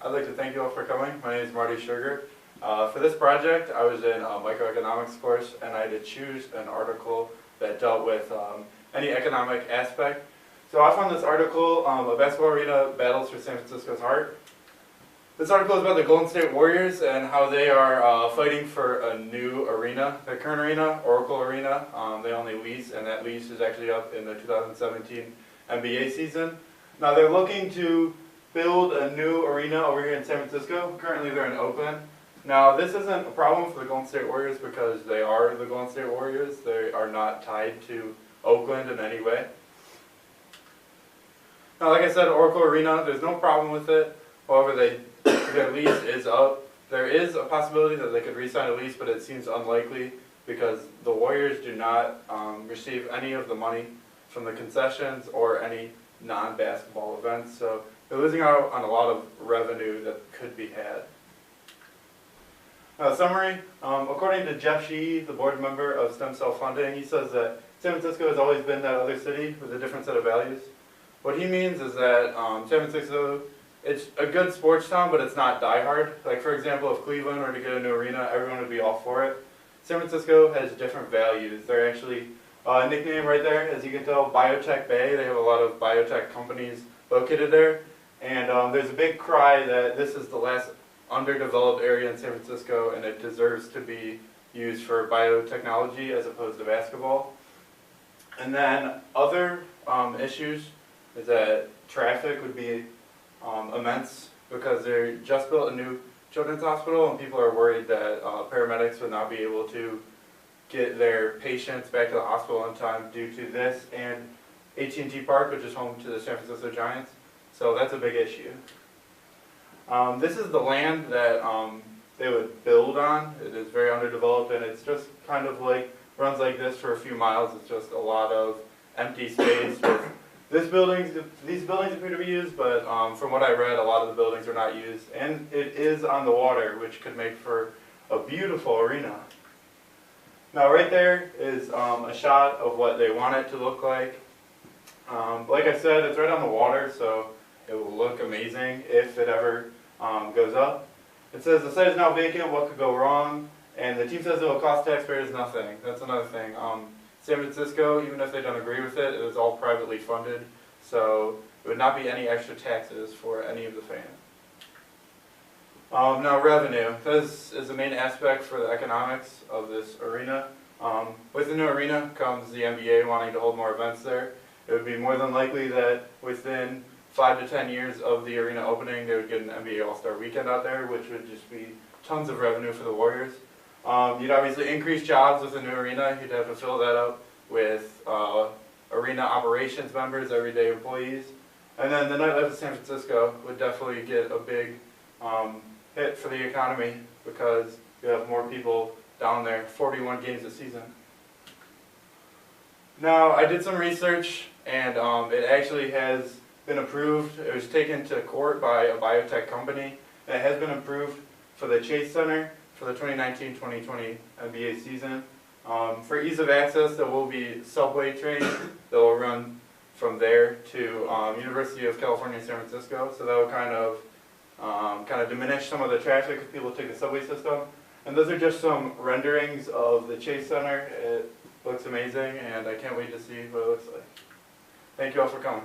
I'd like to thank you all for coming. My name is Marty Schuerger. For this project, I was in a microeconomics course, and I had to choose an article that dealt with any economic aspect. So I found this article, A Basketball Arena Battles for San Francisco's Heart. This article is about the Golden State Warriors and how they are fighting for a new arena. Their current arena, Oracle Arena, they only lease, and that lease is actually up in the 2017 NBA season. Now they're looking to build a new arena over here in San Francisco. Currently they're in Oakland. Now this isn't a problem for the Golden State Warriors because they are the Golden State Warriors. They are not tied to Oakland in any way. Now like I said, Oracle Arena, there's no problem with it. However, their lease is up. There is a possibility that they could re-sign a lease, but it seems unlikely because the Warriors do not receive any of the money from the concessions or any non-basketball events. So they're losing out on a lot of revenue that could be had. Now, summary, according to Jeff Sheehy, the board member of Stem Cell Funding, he says that San Francisco has always been that other city with a different set of values. What he means is that San Francisco, it's a good sports town, but it's not diehard. Like, for example, if Cleveland were to get a new arena, everyone would be all for it. San Francisco has different values. They're actually nicknamed right there, as you can tell, Biotech Bay. They have a lot of biotech companies located there. And there's a big cry that this is the last underdeveloped area in San Francisco and it deserves to be used for biotechnology as opposed to basketball. And then other issues is that traffic would be immense because they just built a new children's hospital and people are worried that paramedics would not be able to get their patients back to the hospital in time due to this and AT&T Park, which is home to the San Francisco Giants. So that's a big issue. This is the land that they would build on. It is very underdeveloped and it's just kind of like, runs like this for a few miles. It's just a lot of empty space. These buildings appear to be used, but from what I read, a lot of the buildings are not used. And it is on the water, which could make for a beautiful arena. Now right there is a shot of what they want it to look like. Like I said, it's right on the water, so it will look amazing if it ever goes up. It says the site is now vacant, what could go wrong? And the team says it will cost taxpayers nothing. That's another thing. San Francisco, even if they don't agree with it, it is all privately funded, so it would not be any extra taxes for any of the fans. Now revenue. This is the main aspect for the economics of this arena. With the new arena comes the NBA wanting to hold more events there. It would be more than likely that within 5 to 10 years of the arena opening, they would get an NBA All-Star Weekend out there, which would just be tons of revenue for the Warriors. You'd obviously increase jobs with a new arena. You'd have to fill that up with arena operations members, everyday employees. And then the nightlife of San Francisco would definitely get a big hit for the economy because you have more people down there, 41 games a season. Now, I did some research and it actually has been approved. It was taken to court by a biotech company and it has been approved for the Chase Center for the 2019-2020 NBA season. For ease of access, there will be subway trains that will run from there to University of California, San Francisco. So that will kind of diminish some of the traffic if people take the subway system. And those are just some renderings of the Chase Center. It looks amazing, and I can't wait to see what it looks like. Thank you all for coming.